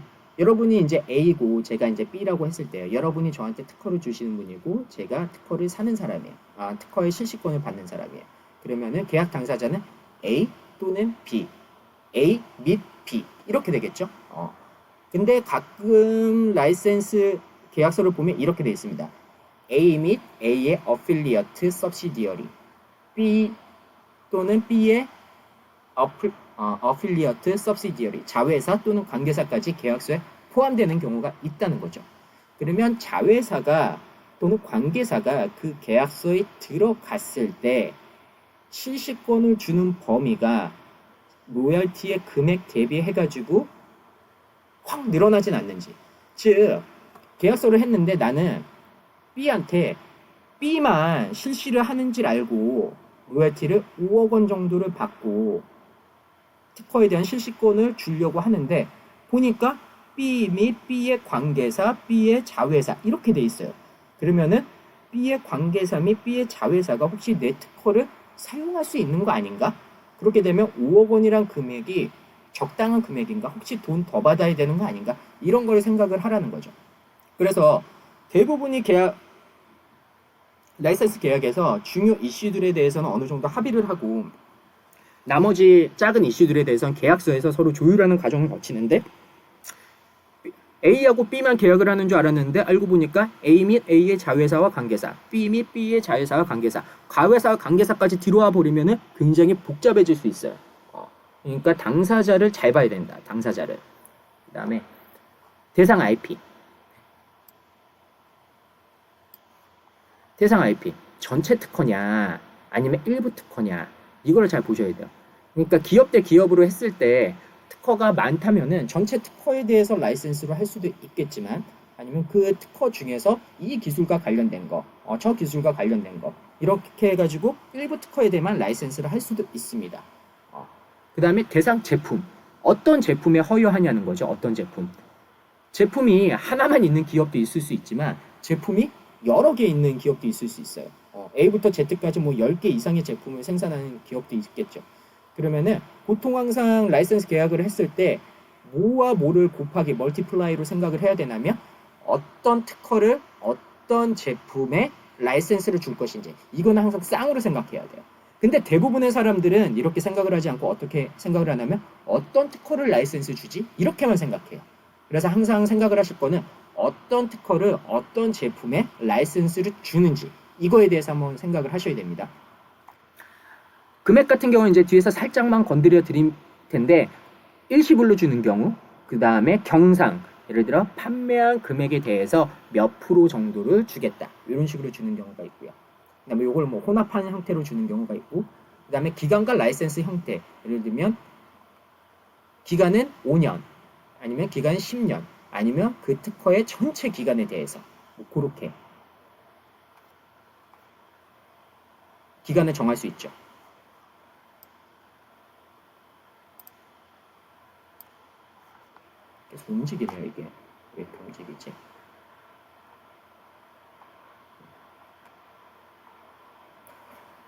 A고 제가 이제 B라고 했을 때요. 여러분이 저한테 특허를 주시는 분이고 제가 특허를 사는 사람이에요. 특허의 실시권을 받는 사람이에요. 그러면은 계약 당사자는 A 또는 B, A 및 B 이렇게 되겠죠. 근데 가끔 라이센스 계약서를 보면 이렇게 되어 있습니다. A 및 A의 affiliate subsidiary, B 또는 B의 affiliate subsidiary, 자회사 또는 관계사까지 계약서에 포함되는 경우가 있다는 거죠. 그러면 자회사가 또는 관계사가 그 계약서에 들어갔을 때 실시권을 주는 범위가 로열티의 금액 대비해가지고 확 늘어나진 않는지. 즉 계약서를 했는데 나는 B한테 B만 실시를 하는 줄 알고 로열티를 5억 원 정도를 받고 특허에 대한 실시권을 주려고 하는데 보니까 B 및 B의 관계사, B의 자회사 이렇게 돼 있어요. 그러면은 B의 관계사 및 B의 자회사가 혹시 내 특허를 사용할 수 있는 거 아닌가? 그렇게 되면 5억 원이란 금액이 적당한 금액인가? 혹시 돈 더 받아야 되는 거 아닌가? 이런 걸 생각을 하라는 거죠. 그래서 대부분의 라이센스 계약에서 중요 이슈들에 대해서는 어느 정도 합의를 하고 나머지 작은 이슈들에 대해서는 계약서에서 서로 조율하는 과정을 거치는데 A하고 B만 계약을 하는 줄 알았는데 알고 보니까 A 및 A의 자회사와 관계사, B 및 B의 자회사와 관계사, 가회사와 관계사까지 들어와 버리면은 굉장히 복잡해질 수 있어요. 그러니까 당사자를 잘 봐야 된다. 당사자를. 그다음에 대상 IP. 대상 IP 전체 특허냐 아니면 일부 특허냐 이걸 잘 보셔야 돼요. 그러니까 기업 대 기업으로 했을 때 특허가 많다면은 전체 특허에 대해서 라이센스로 할 수도 있겠지만 아니면 그 특허 중에서 이 기술과 관련된 거, 저 기술과 관련된 거 이렇게 해가지고 일부 특허에 대해만 라이센스를 할 수도 있습니다. 그 다음에 대상 제품 어떤 제품에 허용하냐는 거죠. 어떤 제품 제품이 하나만 있는 기업도 있을 수 있지만 제품이 여러 개 있는 기업도 있을 수 있어요. A부터 Z까지 뭐 10개 이상의 제품을 생산하는 기업도 있겠죠. 그러면은 보통 항상 라이센스 계약을 했을 때 뭐와 뭐를 곱하기 멀티플라이로 생각을 해야 되냐면 어떤 특허를 어떤 제품에 라이센스를 줄 것인지 이거는 항상 쌍으로 생각해야 돼요. 근데 대부분의 사람들은 이렇게 생각을 하지 않고 어떻게 생각을 하냐면 어떤 특허를 라이센스 주지? 이렇게만 생각해요. 그래서 항상 생각을 하실 거는 어떤 특허를 어떤 제품에 라이센스를 주는지 이거에 대해서 한번 생각을 하셔야 됩니다. 금액 같은 경우는 이제 뒤에서 살짝만 건드려 드릴 텐데 일시불로 주는 경우 그 다음에 경상 예를 들어 판매한 금액에 대해서 몇 프로 정도를 주겠다 이런 식으로 주는 경우가 있고요. 그 다음에 이걸 뭐 혼합하는 형태로 주는 경우가 있고 그 다음에 기간과 라이센스 형태 예를 들면 기간은 5년 아니면 기간은 10년 아니면 그 특허의 전체 기간에 대해서 뭐 그렇게 기간을 정할 수 있죠. 계속 움직이네요. 이게 왜 이렇게 움직이지?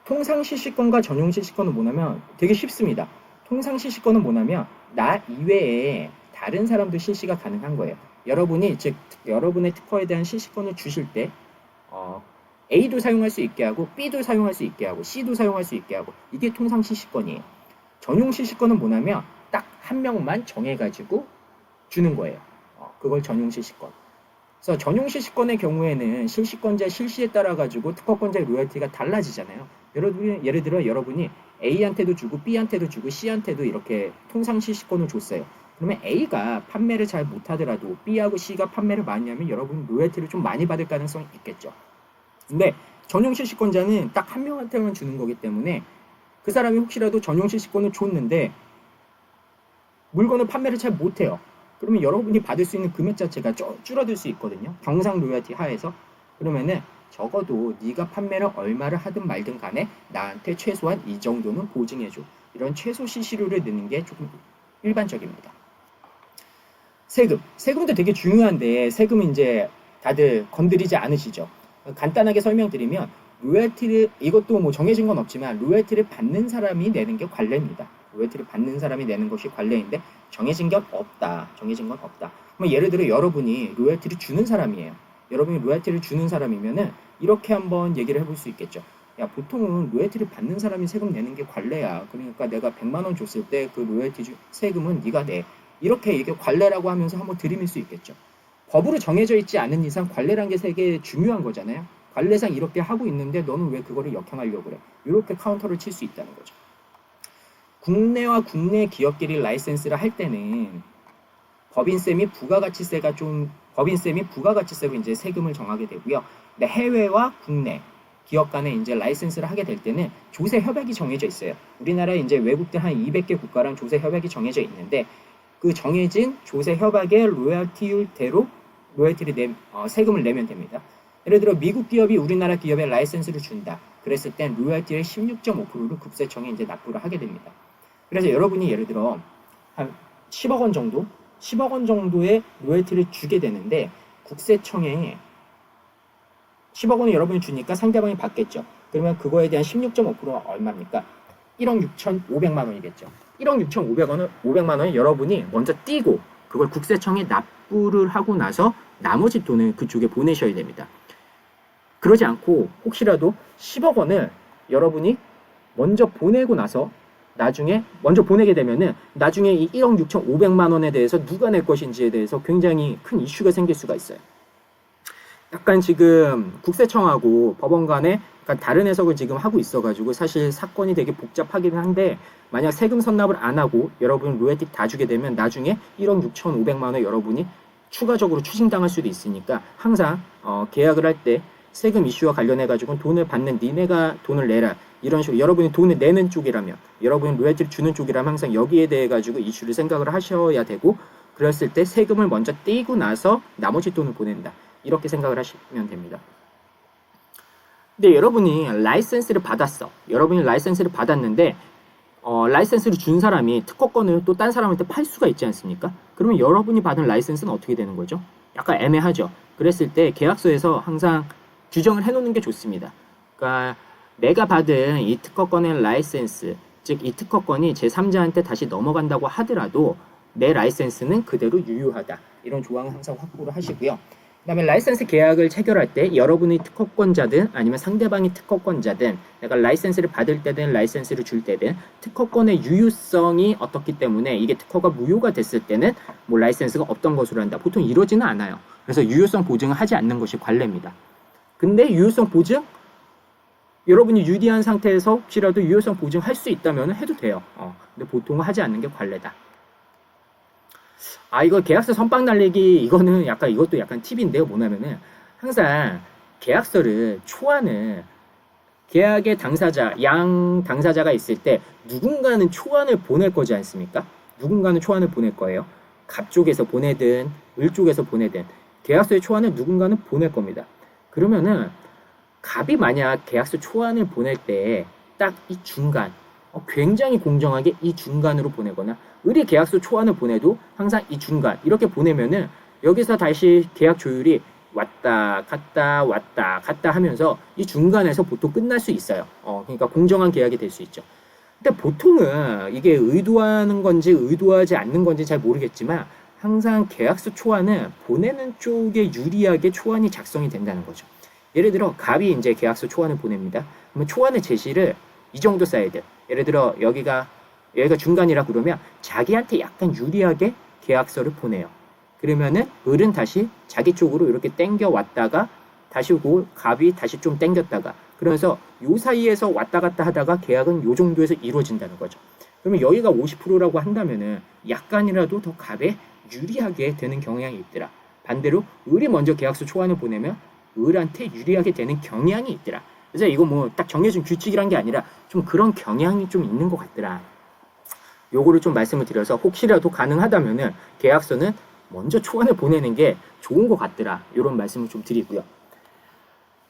통상실시권과 전용실시권은 뭐냐면 되게 쉽습니다. 통상실시권은 뭐냐면 나 이외에 다른 사람도 실시가 가능한 거예요. 여러분이 즉 여러분의 특허에 대한 실시권을 주실 때 A도 사용할 수 있게 하고 B도 사용할 수 있게 하고 C도 사용할 수 있게 하고 이게 통상실시권이에요. 전용실시권은 뭐냐면 딱 한 명만 정해가지고 주는 거예요. 그걸 전용실시권. 그래서 전용실시권의 경우에는 실시권자 실시에 따라 가지고 특허권자의 로열티가 달라지잖아요. 예를 들어 여러분이 A한테도 주고 B한테도 주고 C한테도 이렇게 통상실시권을 줬어요. 그러면 A가 판매를 잘 못하더라도 B하고 C가 판매를 많이 하면 여러분 로열티를 좀 많이 받을 가능성이 있겠죠. 근데 전용실시권자는 딱 한 명한테만 주는 거기 때문에 그 사람이 혹시라도 전용실시권을 줬는데 물건을 판매를 잘 못해요. 그러면 여러분이 받을 수 있는 금액 자체가 줄어들 수 있거든요. 경상 로열티 하에서. 그러면은 적어도 네가 판매를 얼마를 하든 말든 간에 나한테 최소한 이 정도는 보증해줘. 이런 최소 실시료를 넣는 게 조금 일반적입니다. 세금도 되게 중요한데 세금은 이제 다들 건드리지 않으시죠. 간단하게 설명드리면 로열티를 이것도 뭐 정해진 건 없지만 로열티를 받는 사람이 내는 게 관례입니다. 로열티를 받는 사람이 내는 것이 관례인데 정해진 건 없다. 정해진 건 없다. 그럼 예를 들어 여러분이 로열티를 주는 사람이에요. 여러분이 로열티를 주는 사람이면은 이렇게 한번 얘기를 해볼 수 있겠죠. 야, 보통은 로열티를 받는 사람이 세금 내는 게 관례야. 그러니까 내가 100만 원 줬을 때 그 로열티 세금은 네가 내. 이렇게 이게 관례라고 하면서 한번 들이밀 수 있겠죠. 법으로 정해져 있지 않은 이상 관례란 게 되게 중요한 거잖아요. 관례상 이렇게 하고 있는데 너는 왜 그거를 역행하려고 그래? 이렇게 카운터를 칠 수 있다는 거죠. 국내와 국내 기업끼리 라이센스를 할 때는 법인세 및 부가가치세로 이제 세금을 정하게 되고요. 근데 해외와 국내 기업 간에 이제 라이센스를 하게 될 때는 조세 협약이 정해져 있어요. 우리나라에 이제 외국들 한 200개 국가랑 조세 협약이 정해져 있는데 그 정해진 조세 협약의 로열티율대로 세금을 내면 됩니다. 예를 들어 미국 기업이 우리나라 기업에 라이센스를 준다. 그랬을 땐 로열티의 16.5%를 국세청에 이제 납부를 하게 됩니다. 그래서 여러분이 예를 들어 한 10억 원 정도의 로열티를 주게 되는데 국세청에 10억 원을 여러분이 주니까 상대방이 받겠죠. 그러면 그거에 대한 16.5%가 얼마입니까? 1억 6,500만 원이겠죠. 1억 6,500만 원을 여러분이 먼저 띄고 그걸 국세청에 납부를 하고 나서 나머지 돈을 그쪽에 보내셔야 됩니다. 그러지 않고 혹시라도 10억 원을 여러분이 먼저 보내고 나서 나중에 먼저 보내게 되면은 나중에 이 1억 6,500만 원에 대해서 누가 낼 것인지에 대해서 굉장히 큰 이슈가 생길 수가 있어요. 약간 지금 국세청하고 법원 간에 약간 다른 해석을 지금 하고 있어가지고 사실 사건이 되게 복잡하긴 한데 만약 세금 선납을 안 하고 여러분 로열티 다 주게 되면 나중에 1억 6,500만 원 여러분이 추가적으로 추징당할 수도 있으니까 항상 계약을 할 때 세금 이슈와 관련해 가지고 돈을 받는 니네가 돈을 내라 이런 식으로 여러분이 돈을 내는 쪽이라면 여러분이 로열티를 주는 쪽이라면 항상 여기에 대해 가지고 이슈를 생각을 하셔야 되고 그랬을 때 세금을 먼저 떼고 나서 나머지 돈을 보낸다 이렇게 생각을 하시면 됩니다. 근데 여러분이 라이센스를 받았어. 여러분이 라이센스를 받았는데 라이센스를 준 사람이 특허권을 또 딴 사람한테 팔 수가 있지 않습니까? 그러면 여러분이 받은 라이센스는 어떻게 되는 거죠? 약간 애매하죠. 그랬을 때 계약서에서 항상 규정을 해놓는 게 좋습니다. 그러니까 내가 받은 이 특허권의 라이센스, 즉 이 특허권이 제3자한테 다시 넘어간다고 하더라도 내 라이센스는 그대로 유효하다. 이런 조항을 항상 확보를 하시고요. 그 다음에 라이센스 계약을 체결할 때 여러분이 특허권자든 아니면 상대방이 특허권자든 내가 라이센스를 받을 때든 라이센스를 줄 때든 특허권의 유효성이 어떻기 때문에 이게 특허가 무효가 됐을 때는 뭐 라이센스가 없던 것으로 한다. 보통 이러지는 않아요. 그래서 유효성 보증을 하지 않는 것이 관례입니다. 근데 유효성 보증? 여러분이 유리한 상태에서 혹시라도 유효성 보증할 수 있다면 해도 돼요. 근데 보통은 하지 않는 게 관례다. 이거 계약서 선빵 날리기 이거는 약간 이것도 약간 팁인데요. 뭐냐면은 항상 계약서를 초안을 계약의 당사자, 양 당사자가 있을 때 누군가는 초안을 보낼 거지 않습니까? 누군가는 초안을 보낼 거예요. 갑 쪽에서 보내든 을 쪽에서 보내든 계약서의 초안을 누군가는 보낼 겁니다. 그러면은 갑이 만약 계약서 초안을 보낼 때 딱 이 중간 굉장히 공정하게 이 중간으로 보내거나 을이 계약서 초안을 보내도 항상 이 중간 이렇게 보내면은 여기서 다시 계약 조율이 왔다 갔다 왔다 갔다 하면서 이 중간에서 보통 끝날 수 있어요. 그러니까 공정한 계약이 될 수 있죠. 근데 보통은 이게 의도하는 건지 의도하지 않는 건지 잘 모르겠지만 항상 계약서 초안은 보내는 쪽에 유리하게 초안이 작성이 된다는 거죠. 예를 들어 갑이 이제 계약서 초안을 보냅니다. 그러면 초안의 제시를 이 정도 사이드. 예를 들어 여기가 중간이라 그러면 자기한테 약간 유리하게 계약서를 보내요. 그러면은 을은 다시 자기 쪽으로 이렇게 땡겨 왔다가 다시 오고 갑이 다시 좀 땡겼다가 그러면서 요 사이에서 왔다 갔다 하다가 계약은 요 정도에서 이루어진다는 거죠. 그러면 여기가 50%라고 한다면은 약간이라도 더 갑에 유리하게 되는 경향이 있더라. 반대로 을이 먼저 계약서 초안을 보내면 을한테 유리하게 되는 경향이 있더라. 그래서 이거 뭐 딱 정해진 규칙이란 게 아니라 좀 그런 경향이 좀 있는 것 같더라. 요거를 좀 말씀을 드려서 혹시라도 가능하다면은 계약서는 먼저 초안을 보내는 게 좋은 것 같더라. 이런 말씀을 좀 드리고요.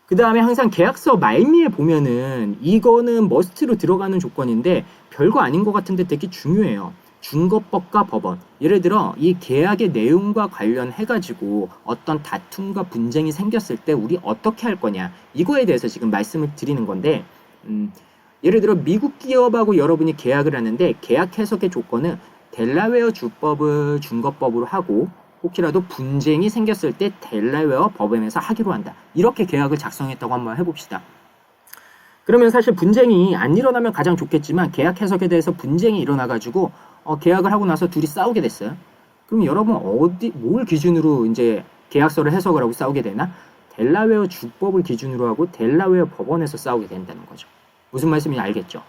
그 다음에 항상 계약서 말미에 보면은 이거는 머스트로 들어가는 조건인데 별거 아닌 것 같은데 되게 중요해요. 준거법과 법원. 예를 들어 이 계약의 내용과 관련해가지고 어떤 다툼과 분쟁이 생겼을 때 우리 어떻게 할 거냐. 이거에 대해서 지금 말씀을 드리는 건데 예를 들어 미국 기업하고 여러분이 계약을 하는데 계약 해석의 조건은 델라웨어 주법을 준거법으로 하고 혹시라도 분쟁이 생겼을 때 델라웨어 법원에서 하기로 한다. 이렇게 계약을 작성했다고 한번 해봅시다. 그러면 사실 분쟁이 안 일어나면 가장 좋겠지만 계약 해석에 대해서 분쟁이 일어나가지고 계약을 하고 나서 둘이 싸우게 됐어요. 그럼 여러분 뭘 기준으로 이제 계약서를 해석을 하고 싸우게 되나? 델라웨어 주법을 기준으로 하고 델라웨어 법원에서 싸우게 된다는 거죠. 무슨 말씀인지 알겠죠?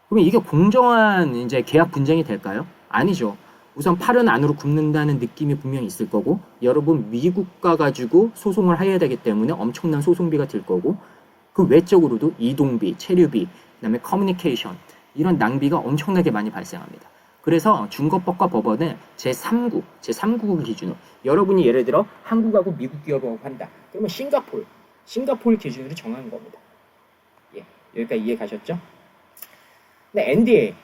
그럼 이게 공정한 이제 계약 분쟁이 될까요? 아니죠. 우선 팔은 안으로 굽는다는 느낌이 분명히 있을 거고 여러분 미국가 가지고 소송을 해야 되기 때문에 엄청난 소송비가 들 거고 그 외적으로도 이동비, 체류비, 그다음에 커뮤니케이션 이런 낭비가 엄청나게 많이 발생합니다. 그래서 준거법과 법원은 제3국을 기준으로 여러분이 예를 들어 한국하고 미국 기업하고 한다. 그러면 싱가포르 기준으로 정하는 겁니다. 예, 여기까지 이해 가셨죠? 네,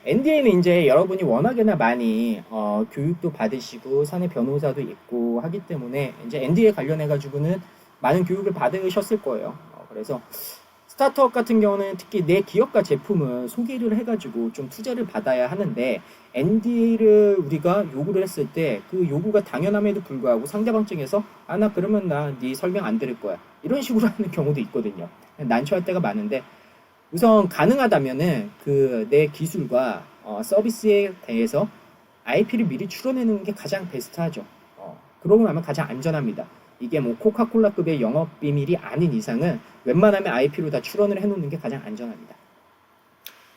NDA는 이제 여러분이 워낙에나 많이 교육도 받으시고 사내 변호사도 있고 하기 때문에 이제 NDA 관련해 가지고는 많은 교육을 받으셨을 거예요. 그래서 스타트업 같은 경우는 특히 내 기업과 제품을 소개를 해가지고 좀 투자를 받아야 하는데 NDA를 우리가 요구를 했을 때 그 요구가 당연함에도 불구하고 상대방 측에서 나 그러면 나 네 설명 안 들을 거야 이런 식으로 하는 경우도 있거든요. 난처할 때가 많은데 우선 가능하다면은 그 내 기술과 서비스에 대해서 IP를 미리 추론해놓는 게 가장 베스트하죠. 그러고 나면 가장 안전합니다. 이게 뭐 코카콜라급의 영업 비밀이 아닌 이상은 웬만하면 IP로 다 추론을 해놓는 게 가장 안전합니다.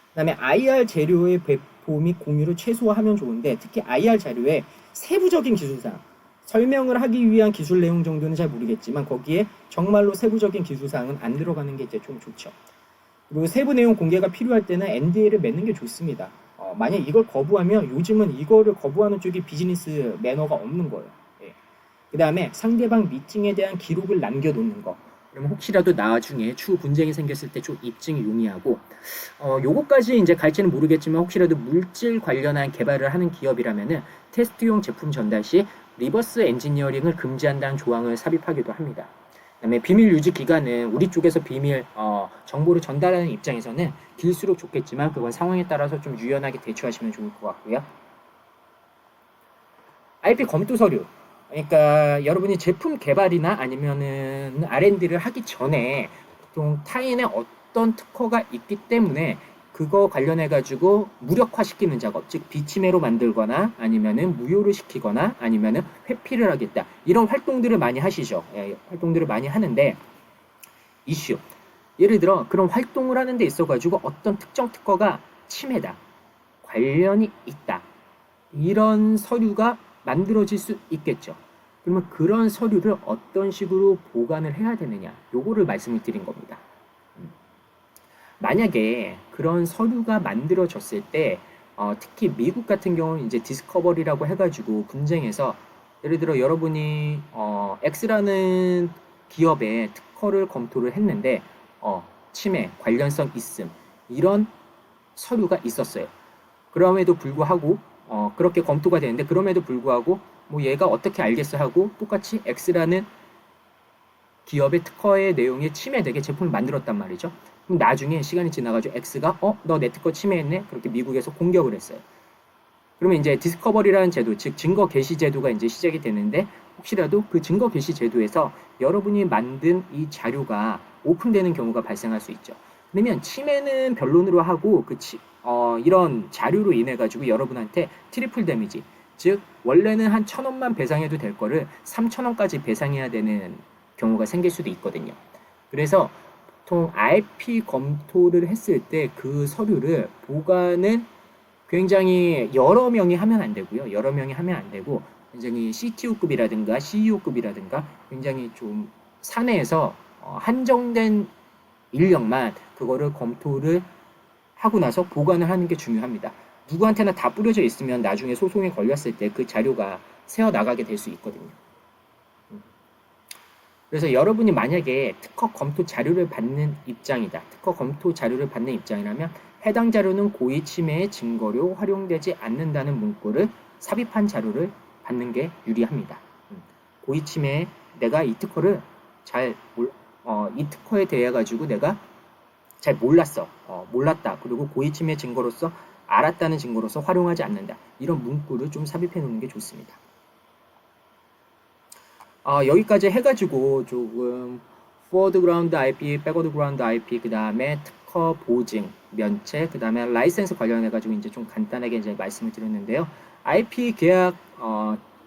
그다음에 IR 재료의 배포 및 공유를 최소화하면 좋은데 특히 IR 자료에 세부적인 기술사항 설명을 하기 위한 기술 내용 정도는 잘 모르겠지만 거기에 정말로 세부적인 기술사항은 안 들어가는 게 이제 좀 좋죠. 그리고 세부 내용 공개가 필요할 때는 NDA를 맺는 게 좋습니다. 만약 이걸 거부하면 요즘은 이거를 거부하는 쪽이 비즈니스 매너가 없는 거예요. 예. 그 다음에 상대방 미팅에 대한 기록을 남겨놓는 거. 그러면 혹시라도 나중에 추후 분쟁이 생겼을 때 좀 입증이 용이하고, 요거까지 이제 갈지는 모르겠지만 혹시라도 물질 관련한 개발을 하는 기업이라면은 테스트용 제품 전달 시 리버스 엔지니어링을 금지한다는 조항을 삽입하기도 합니다. 그다음에 비밀 유지 기간은 우리 쪽에서 비밀 정보를 전달하는 입장에서는 길수록 좋겠지만 그건 상황에 따라서 좀 유연하게 대처하시면 좋을 것 같고요. IP 검토 서류. 그러니까 여러분이 제품 개발이나 아니면은 R&D를 하기 전에 보통 타인의 어떤 특허가 있기 때문에 그거 관련해 가지고 무력화시키는 작업, 즉 비치매로 만들거나 아니면은 무효를 시키거나 아니면은 회피를 하겠다 이런 활동들을 많이 하시죠. 예, 활동들을 많이 하는데 이슈. 예를 들어 그런 활동을 하는 데 있어 가지고 어떤 특정 특허가 침해다, 관련이 있다 이런 서류가 만들어질 수 있겠죠. 그러면 그런 서류를 어떤 식으로 보관을 해야 되느냐 요거를 말씀을 드린 겁니다. 만약에 그런 서류가 만들어졌을 때 특히 미국 같은 경우는 이제 디스커버리라고 해가지고 분쟁에서 예를 들어 여러분이 X라는 기업의 특허를 검토를 했는데 침해 관련성 있음 이런 서류가 있었어요. 그럼에도 불구하고 그렇게 검토가 되는데 그럼에도 불구하고 뭐 얘가 어떻게 알겠어 하고 똑같이 X라는 기업의 특허의 내용에 침해되게 제품을 만들었단 말이죠. 그럼 나중에 시간이 지나가지고 X가 너 내 특허 침해했네? 그렇게 미국에서 공격을 했어요. 그러면 이제 디스커버리라는 제도, 즉 증거 개시 제도가 이제 시작이 되는데 혹시라도 그 증거 개시 제도에서 여러분이 만든 이 자료가 오픈되는 경우가 발생할 수 있죠. 그러면 침해는 변론으로 하고 이런 자료로 인해 가지고 여러분한테 트리플 데미지, 즉 원래는 한 1,000원만 배상해도 될 거를 3,000원까지 배상해야 되는 경우가 생길 수도 있거든요. 그래서 보통 RP 검토를 했을 때 그 서류를 보관은 굉장히 여러 명이 하면 안 되고요. 여러 명이 하면 안 되고 굉장히 CTO급이라든가 CEO급이라든가 굉장히 좀 사내에서 한정된 인력만 그거를 검토를 하고 나서 보관을 하는 게 중요합니다. 누구한테나 다 뿌려져 있으면 나중에 소송에 걸렸을 때 그 자료가 새어 나가게 될 수 있거든요. 그래서 여러분이 만약에 특허 검토 자료를 받는 입장이다. 특허 검토 자료를 받는 입장이라면 해당 자료는 고의 침해의 증거로 활용되지 않는다는 문구를 삽입한 자료를 받는 게 유리합니다. 고의 침해 내가 이 특허를 이 특허에 대해 가지고 내가 잘 몰랐어. 몰랐다. 그리고 고의 침해 증거로서 알았다는 증거로서 활용하지 않는다. 이런 문구를 좀 삽입해 놓는 게 좋습니다. 여기까지 해가지고 조금 forward ground IP, backward ground IP, 그 다음에 특허 보증, 면책, 그 다음에 라이센스 관련해가지고 이제 좀 간단하게 이제 말씀을 드렸는데요. IP 계약,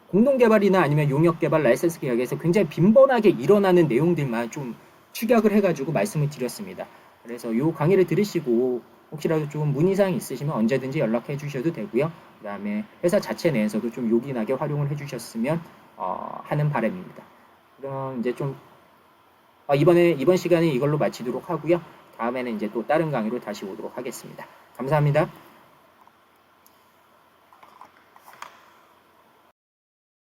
공동 개발이나 아니면 용역 개발, 라이센스 계약에서 굉장히 빈번하게 일어나는 내용들만 좀 축약을 해가지고 말씀을 드렸습니다. 그래서 이 강의를 들으시고 혹시라도 좀 문의사항이 있으시면 언제든지 연락해 주셔도 되고요. 그 다음에 회사 자체 내에서도 좀 요긴하게 활용을 해주셨으면 하는 바람입니다. 그럼 이제 좀 이번 시간에 이걸로 마치도록 하고요. 다음에는 이제 또 다른 강의로 다시 오도록 하겠습니다. 감사합니다.